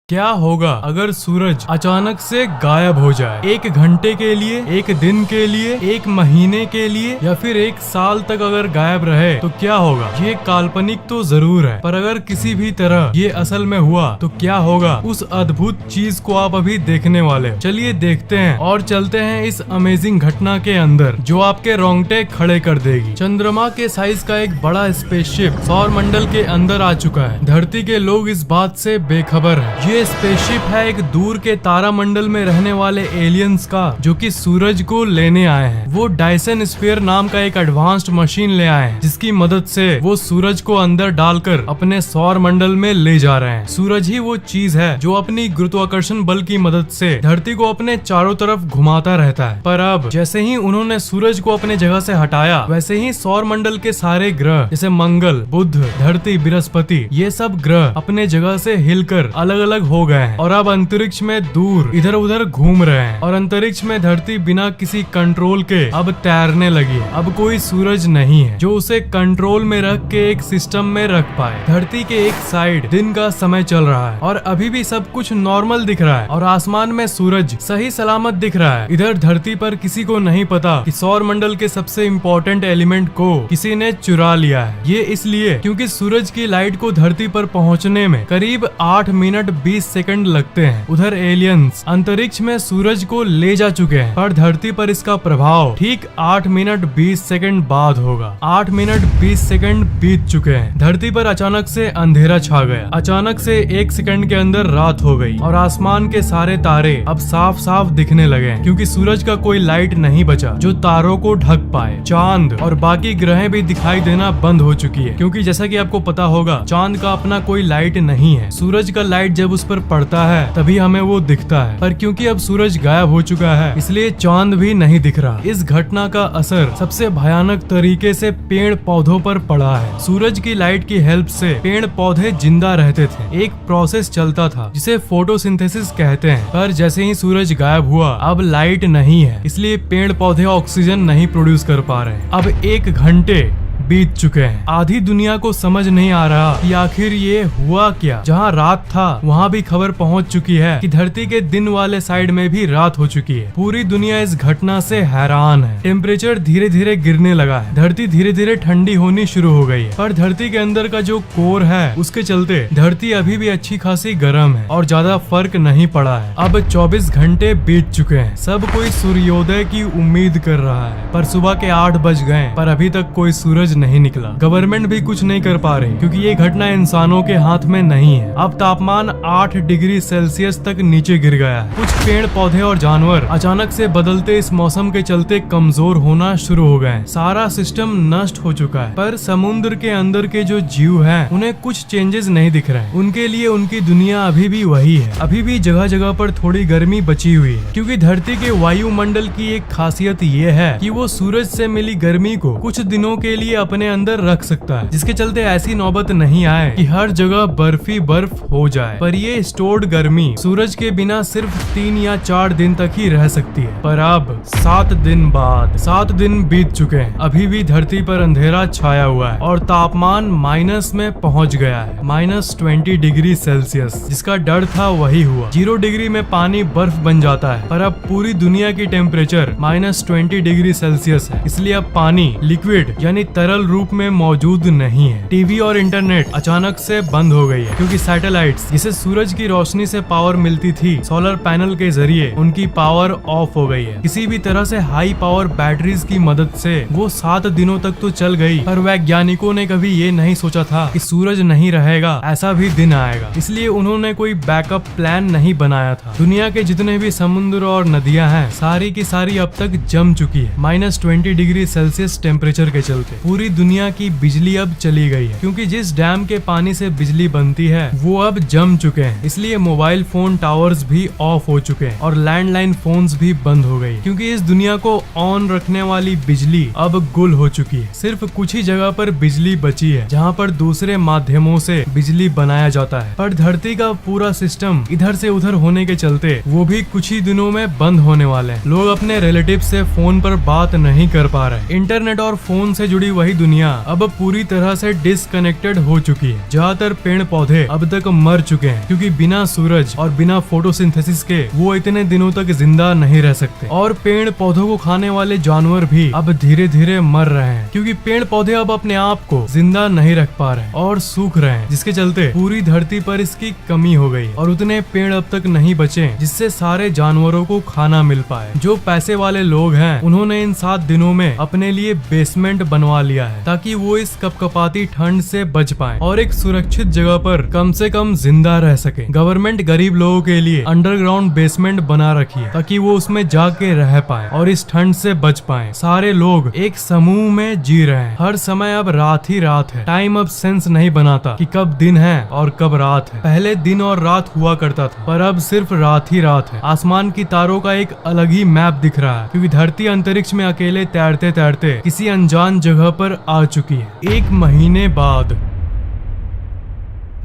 क्या होगा अगर सूरज अचानक से गायब हो जाए? एक घंटे के लिए, एक दिन के लिए, एक महीने के लिए या फिर एक साल तक अगर गायब रहे तो क्या होगा? ये काल्पनिक तो जरूर है, पर अगर किसी भी तरह ये असल में हुआ तो क्या होगा? उस अद्भुत चीज को आप अभी देखने वाले हो। चलिए देखते हैं और चलते हैं इस अमेजिंग घटना के अंदर जो आपके रोंगटे खड़े कर देगी। चंद्रमा के साइज का एक बड़ा स्पेसशिप सौर मंडल के अंदर आ चुका है। धरती के लोग इस बात से बेखबर है। ये स्पेसशिप है एक दूर के तारामंडल में रहने वाले एलियंस का, जो कि सूरज को लेने आए हैं। वो डायसन स्फीयर नाम का एक एडवांस्ड मशीन ले आए हैं, जिसकी मदद से वो सूरज को अंदर डालकर अपने सौर मंडल में ले जा रहे हैं। सूरज ही वो चीज है जो अपनी गुरुत्वाकर्षण बल की मदद से धरती को अपने चारों तरफ घुमाता रहता है। पर अब जैसे ही उन्होंने सूरज को अपने जगह से हटाया, वैसे ही सौर मंडल के सारे ग्रह जैसे मंगल, बुध, धरती, बृहस्पति, ये सब ग्रह अपने जगह से हिलकर अलग अलग हो गए हैं और अब अंतरिक्ष में दूर इधर उधर घूम रहे हैं। और अंतरिक्ष में धरती बिना किसी कंट्रोल के अब तैरने लगी है। अब कोई सूरज नहीं है जो उसे कंट्रोल में रख के एक सिस्टम में रख पाए। धरती के एक साइड दिन का समय चल रहा है और अभी भी सब कुछ नॉर्मल दिख रहा है और आसमान में सूरज सही सलामत दिख रहा है। इधर धरती पर किसी को नहीं पता कि सौर मंडल के सबसे इम्पोर्टेंट एलिमेंट को किसी ने चुरा लिया है। ये इसलिए क्योंकि सूरज की लाइट को धरती पर पहुंचने में करीब 8 मिनट 20 सेकंड लगते हैं। उधर एलियंस अंतरिक्ष में सूरज को ले जा चुके हैं, पर धरती पर इसका प्रभाव ठीक 8 मिनट 20 सेकंड बाद होगा। 8 मिनट 20 सेकंड बीत चुके हैं। धरती पर अचानक से अंधेरा छा गया। अचानक से 1 सेकंड के अंदर रात हो गई और आसमान के सारे तारे अब साफ साफ दिखने लगे हैं, क्योंकि सूरज का कोई लाइट नहीं बचा जो तारों को ढक पाए। चांद और बाकी ग्रहें भी दिखाई देना बंद हो चुकी है, क्योंकि जैसा कि आपको पता होगा चांद का अपना कोई लाइट नहीं है। सूरज का लाइट जब उस पर पड़ता है तभी हमें वो दिखता है, पर क्योंकि अब सूरज गायब हो चुका है इसलिए चांद भी नहीं दिख रहा। इस घटना का असर सबसे भयानक तरीके से पेड़ पौधों पर पड़ा है। सूरज की लाइट की हेल्प से पेड़ पौधे जिंदा रहते थे। एक प्रोसेस चलता था जिसे फोटोसिंथेसिस कहते हैं, पर जैसे ही सूरज गायब हुआ अब लाइट नहीं है, इसलिए पेड़ पौधे ऑक्सीजन नहीं प्रोड्यूस कर पा रहे हैं। अब 1 घंटे बीत चुके हैं। आधी दुनिया को समझ नहीं आ रहा कि आखिर ये हुआ क्या। जहाँ रात था वहाँ भी खबर पहुँच चुकी है कि धरती के दिन वाले साइड में भी रात हो चुकी है। पूरी दुनिया इस घटना से हैरान है। टेम्परेचर धीरे धीरे गिरने लगा है। धरती धीरे धीरे ठंडी होनी शुरू हो गई है, पर धरती के अंदर का जो कोर है उसके चलते धरती अभी भी अच्छी खासी गर्म है और ज्यादा फर्क नहीं पड़ा है। अब 24 घंटे बीत चुके हैं। सब कोई सूर्योदय की उम्मीद कर रहा है, पर सुबह के 8 बज गए पर अभी तक कोई सूरज नहीं निकला। गवर्नमेंट भी कुछ नहीं कर पा रही, क्योंकि ये घटना इंसानों के हाथ में नहीं है। अब तापमान 8 डिग्री सेल्सियस तक नीचे गिर गया है। कुछ पेड़ पौधे और जानवर अचानक से बदलते इस मौसम के चलते कमजोर होना शुरू हो गए। सारा सिस्टम नष्ट हो चुका है, पर समुद्र के अंदर के जो जीव हैं उन्हें कुछ चेंजेस नहीं दिख रहे हैं। उनके लिए उनकी दुनिया अभी भी वही है। अभी भी जगह जगह पर थोड़ी गर्मी बची हुई है, क्योंकि धरती के वायुमंडल की एक खासियत ये है कि वो सूरज से मिली गर्मी को कुछ दिनों के लिए अपने अंदर रख सकता है, जिसके चलते ऐसी नौबत नहीं आए कि हर जगह बर्फी बर्फ हो जाए। पर ये स्टोर्ड गर्मी सूरज के बिना सिर्फ 3 या 4 दिन तक ही रह सकती है। पर अब 7 दिन बाद 7 दिन बीत चुके हैं। अभी भी धरती पर अंधेरा छाया हुआ है और तापमान माइनस में पहुंच गया है, -20 डिग्री सेल्सियस। जिसका डर था वही हुआ। 0 डिग्री में पानी बर्फ बन जाता है, पर अब पूरी दुनिया की टेम्परेचर -20 डिग्री सेल्सियस है। इसलिए अब पानी लिक्विड यानी तरल रूप में मौजूद नहीं है। टीवी और इंटरनेट अचानक से बंद हो गई है, क्योंकि सैटेलाइट्स जिसे सूरज की रोशनी से पावर मिलती थी सोलर पैनल के जरिए, उनकी पावर ऑफ हो गई है। किसी भी तरह से हाई पावर बैटरीज की मदद से वो 7 दिनों तक तो चल गई, पर वैज्ञानिकों ने कभी ये नहीं सोचा था कि सूरज नहीं रहेगा, ऐसा भी दिन आएगा। इसलिए उन्होंने कोई बैकअप प्लान नहीं बनाया था। दुनिया के जितने भी समुद्र और नदियां हैं सारी की सारी अब तक जम चुकी है, -20 डिग्री सेल्सियस टेम्परेचर के चलते। पूरी दुनिया की बिजली अब चली गई है, क्योंकि जिस डैम के पानी से बिजली बनती है वो अब जम चुके हैं। इसलिए मोबाइल फोन टावर्स भी ऑफ हो चुके हैं और लैंडलाइन फोन्स भी बंद हो गई, क्योंकि इस दुनिया को ऑन रखने वाली बिजली अब गुल हो चुकी है। सिर्फ कुछ ही जगह पर बिजली बची है जहाँ पर दूसरे माध्यमों से बिजली बनाया जाता है, पर धरती का पूरा सिस्टम इधर से उधर होने के चलते वो भी कुछ ही दिनों में बंद होने वाले हैं। लोग अपने रिलेटिव से फोन पर बात नहीं कर पा रहे। इंटरनेट और फोन से जुड़ी वही दुनिया अब पूरी तरह से डिसकनेक्टेड हो चुकी है। ज्यादातर पेड़ पौधे अब तक मर चुके हैं क्योंकि बिना सूरज और बिना फोटोसिंथेसिस के वो इतने दिनों तक जिंदा नहीं रह सकते। और पेड़ पौधों को खाने वाले जानवर भी अब धीरे धीरे मर रहे हैं क्योंकि पेड़ पौधे अब अपने आप को जिंदा नहीं रख पा रहे हैं और सूख रहे हैं, जिसके चलते पूरी धरती पर इसकी कमी हो गई और उतने पेड़ अब तक नहीं बचे जिससे सारे जानवरों को खाना मिल पाए। जो पैसे वाले लोग हैं उन्होंने इन 7 दिनों में अपने लिए बेसमेंट बनवा लिया है ताकि वो इस कपकपाती ठंड से बच पाए और एक सुरक्षित जगह पर कम से कम जिंदा रह सके। गवर्नमेंट गरीब लोगों के लिए अंडरग्राउंड बेसमेंट बना रखी है ताकि वो उसमें जाके रह पाए और इस ठंड से बच पाए। सारे लोग एक समूह में जी रहे हैं। हर समय अब रात ही रात है। टाइम अब सेंस नहीं बनाता कि कब दिन है और कब रात है। पहले दिन और रात हुआ करता था पर अब सिर्फ रात ही रात है। आसमान की तारों का एक अलग ही मैप दिख रहा है क्योंकि धरती अंतरिक्ष में अकेले तैरते तैरते किसी अनजान जगह पर आ चुकी है। 1 महीने बाद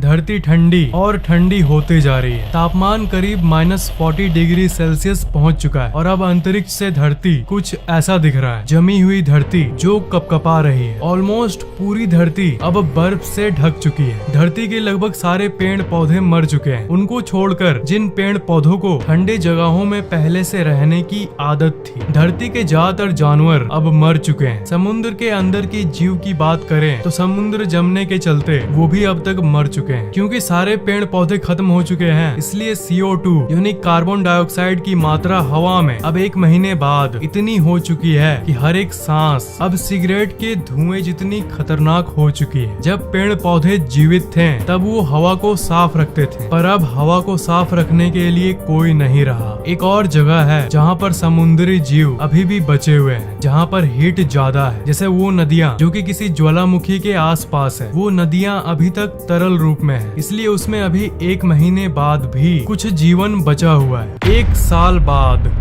धरती ठंडी और ठंडी होते जा रही है। तापमान करीब -40 डिग्री सेल्सियस पहुंच चुका है और अब अंतरिक्ष से धरती कुछ ऐसा दिख रहा है। जमी हुई धरती जो कपकपा रही है। ऑलमोस्ट पूरी धरती अब बर्फ से ढक चुकी है। धरती के लगभग सारे पेड़ पौधे मर चुके हैं। उनको छोड़कर जिन पेड़ पौधों को ठंडी जगहों में पहले से रहने की आदत थी। धरती के ज्यादातर जानवर अब मर चुके हैं। समुद्र के अंदर की जीव की बात करें तो समुद्र जमने के चलते वो भी अब तक मर चुके हैं। क्योंकि सारे पेड़ पौधे खत्म हो चुके हैं इसलिए CO2 यानी कार्बन डाइऑक्साइड की मात्रा हवा में अब 1 महीने बाद इतनी हो चुकी है कि हर एक सांस अब सिगरेट के धुएं जितनी खतरनाक हो चुकी है। जब पेड़ पौधे जीवित थे तब वो हवा को साफ रखते थे पर अब हवा को साफ रखने के लिए कोई नहीं रहा। एक और जगह है जहाँ पर समुद्री जीव अभी भी बचे हुए हैं, जहाँ पर हीट ज्यादा है। जैसे वो नदियाँ जो कि किसी ज्वालामुखी के आसपास है। वो नदियाँ अभी तक तरल रूप में है इसलिए उसमें अभी 1 महीने बाद भी कुछ जीवन बचा हुआ है। 1 साल बाद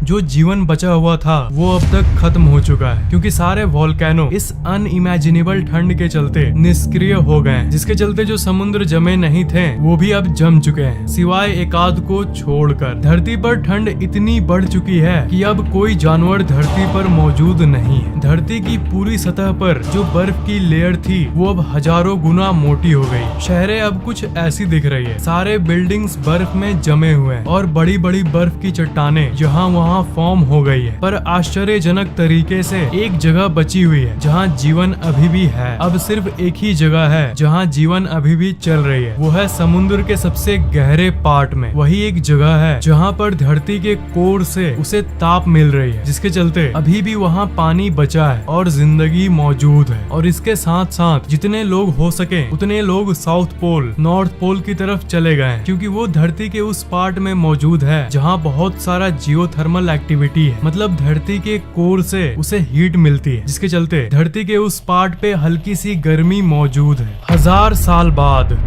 जो जीवन बचा हुआ था वो अब तक खत्म हो चुका है क्योंकि सारे वोल्केनो इस अनइमेजिनेबल ठंड के चलते निष्क्रिय हो गए हैं, जिसके चलते जो समुद्र जमे नहीं थे वो भी अब जम चुके हैं सिवाय एकाध को छोड़कर। धरती पर ठंड इतनी बढ़ चुकी है कि अब कोई जानवर धरती पर मौजूद नहीं है। धरती की पूरी सतह पर जो बर्फ की लेयर थी वो अब हजारों गुना मोटी हो गई। शहरें अब कुछ ऐसी दिख रही है। सारे बिल्डिंग्स बर्फ में जमे हुए हैं और बड़ी बड़ी बर्फ की चट्टानें यहाँ वहाँ फॉर्म हो गई है। पर आश्चर्यजनक तरीके से एक जगह बची हुई है जहाँ जीवन अभी भी है। अब सिर्फ एक ही जगह है जहाँ जीवन अभी भी चल रही है, वो है समुद्र के सबसे गहरे पार्ट में। वही एक जगह है जहाँ पर धरती के कोर से उसे ताप मिल रही है, जिसके चलते अभी भी वहाँ पानी बचा है और जिंदगी मौजूद है। और इसके साथ साथ जितने लोग हो सके उतने लोग साउथ पोल, नॉर्थ पोल की तरफ चले गए क्योंकि वो धरती के उस पार्ट में मौजूद है जहाँ बहुत सारा जियोथर्मल एक्टिविटी है। मतलब धरती के कोर से उसे हीट मिलती है, जिसके चलते धरती के उस पार्ट पे हल्की सी गर्मी मौजूद है। 1000 साल बाद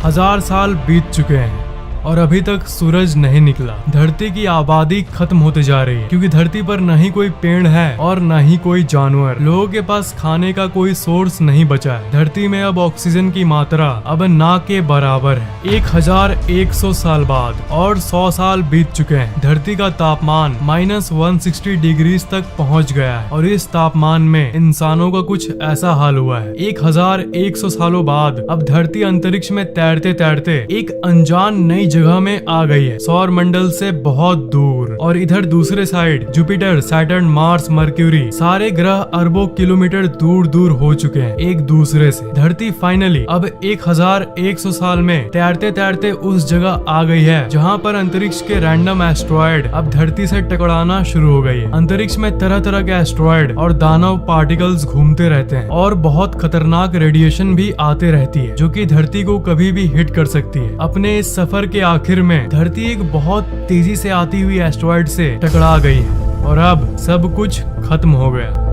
1000 साल बीत चुके हैं और अभी तक सूरज नहीं निकला। धरती की आबादी खत्म होते जा रही है क्योंकि धरती पर न ही कोई पेड़ है और न ही कोई जानवर। लोगों के पास खाने का कोई सोर्स नहीं बचा है। धरती में अब ऑक्सीजन की मात्रा अब ना के बराबर है। 1100 साल बाद और 100 साल बीत चुके हैं। धरती का तापमान -160 डिग्री तक पहुंच गया है और इस तापमान में इंसानों का कुछ ऐसा हाल हुआ है। 1100 सालों बाद अब धरती अंतरिक्ष में तैरते तैरते एक अनजान नई जगह में आ गई है, सौर मंडल से बहुत दूर। और इधर दूसरे side Jupiter, Saturn, Mars, mercury सारे ग्रह अरबों किलोमीटर दूर दूर हो चुके हैं एक दूसरे से। धरती फाइनली अब 1100 साल में तैरते तैरते उस जगह आ गई है जहाँ पर अंतरिक्ष के रैंडम एस्ट्रॉयड अब धरती से टकराना शुरू हो गई है। अंतरिक्ष में तरह तरह के एस्ट्रॉयड और दानव पार्टिकल्स घूमते रहते हैं और बहुत खतरनाक रेडिएशन भी आते रहती है जो कि धरती को कभी भी हिट कर सकती है। अपने इस सफर के आखिर में धरती एक बहुत तेजी से आती हुई एस्ट्रॉयड से टकरा गई है और अब सब कुछ खत्म हो गया।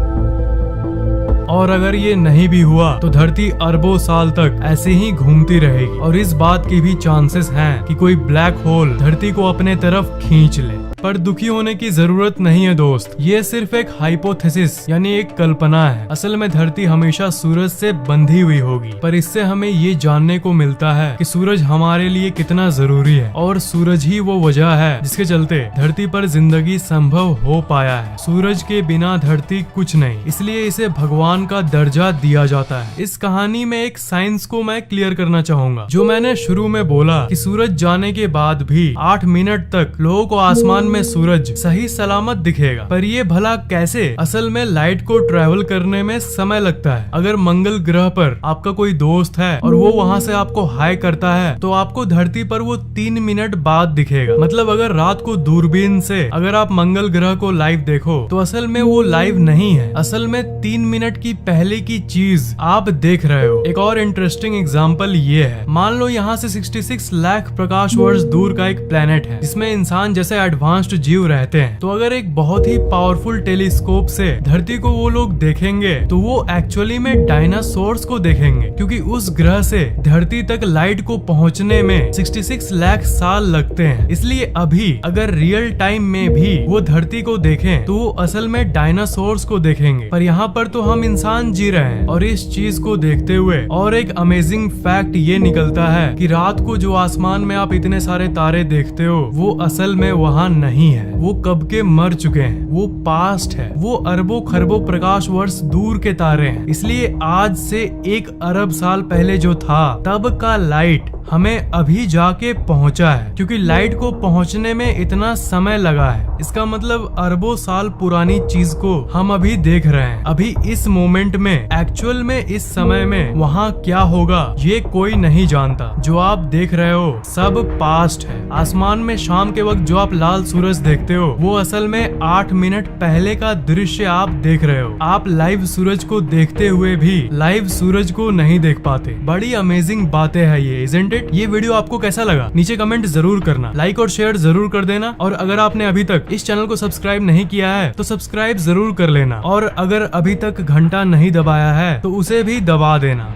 और अगर ये नहीं भी हुआ तो धरती अरबों साल तक ऐसे ही घूमती रहेगी और इस बात की भी चांसेस हैं कि कोई ब्लैक होल धरती को अपने तरफ खींच ले। पर दुखी होने की जरूरत नहीं है दोस्त, ये सिर्फ एक हाइपोथेसिस यानी एक कल्पना है। असल में धरती हमेशा सूरज से बंधी हुई होगी, पर इससे हमें ये जानने को मिलता है कि सूरज हमारे लिए कितना जरूरी है और सूरज ही वो वजह है जिसके चलते धरती पर जिंदगी संभव हो पाया है। सूरज के बिना धरती कुछ नहीं, इसलिए इसे भगवान का दर्जा दिया जाता है। इस कहानी में एक साइंस को मैं क्लियर करना चाहूंगा। जो मैंने शुरू में बोला कि सूरज जाने के बाद भी 8 मिनट तक लोगों को आसमान में सूरज सही सलामत दिखेगा, पर ये भला कैसे? असल में लाइट को ट्रेवल करने में समय लगता है। अगर मंगल ग्रह पर आपका कोई दोस्त है और वो वहाँ से आपको हाय करता है तो आपको धरती पर वो 3 मिनट बाद दिखेगा। मतलब अगर रात को दूरबीन से अगर आप मंगल ग्रह को लाइव देखो तो असल में वो लाइव नहीं है, असल में 3 मिनट की पहले की चीज आप देख रहे हो। एक और इंटरेस्टिंग एग्जांपल ये है, मान लो यहाँ से 66 लाख प्रकाश वर्ष दूर का एक प्लेनेट है जिसमें इंसान जैसे एडवांस्ड जीव रहते हैं। तो अगर एक बहुत ही पावरफुल टेलीस्कोप से धरती को वो लोग देखेंगे तो वो एक्चुअली में डायनासोर्स को देखेंगे, क्योंकि उस ग्रह से धरती तक लाइट को पहुंचने में 66 लाख साल लगते हैं। इसलिए अभी अगर रियल टाइम में भी वो धरती को देखें तो वो असल में डायनासोर्स को देखेंगे, पर यहाँ पर तो हम इंसान जी रहे हैं। और इस चीज को देखते हुए और एक अमेजिंग फैक्ट ये निकलता है कि रात को जो आसमान में आप इतने सारे तारे देखते हो वो असल में वहाँ नहीं है, वो कब के मर चुके हैं, वो पास्ट है, वो अरबों खरबों प्रकाश वर्ष दूर के तारे हैं। इसलिए आज से 1 अरब साल पहले जो था तब का लाइट हमें अभी जाके पहुंचा है, क्योंकि लाइट को पहुंचने में इतना समय लगा है। इसका मतलब अरबों साल पुरानी चीज को हम अभी देख रहे हैं। अभी इस मोमेंट में एक्चुअल में इस समय में वहाँ क्या होगा ये कोई नहीं जानता। जो आप देख रहे हो सब पास्ट है। आसमान में शाम के वक्त जो आप लाल सूरज देखते हो वो असल में 8 मिनट पहले का दृश्य आप देख रहे हो। आप लाइव सूरज को देखते हुए भी लाइव सूरज को नहीं देख पाते। बड़ी अमेजिंग बातें हैं ये, इज़न्ट इट? ये वीडियो आपको कैसा लगा नीचे कमेंट जरूर करना, लाइक और शेयर जरूर कर देना। और अगर आपने अभी तक इस चैनल को सब्सक्राइब नहीं किया है तो सब्सक्राइब जरूर कर लेना, और अगर अभी तक घंटा नहीं दबाया है तो उसे भी दबा देना।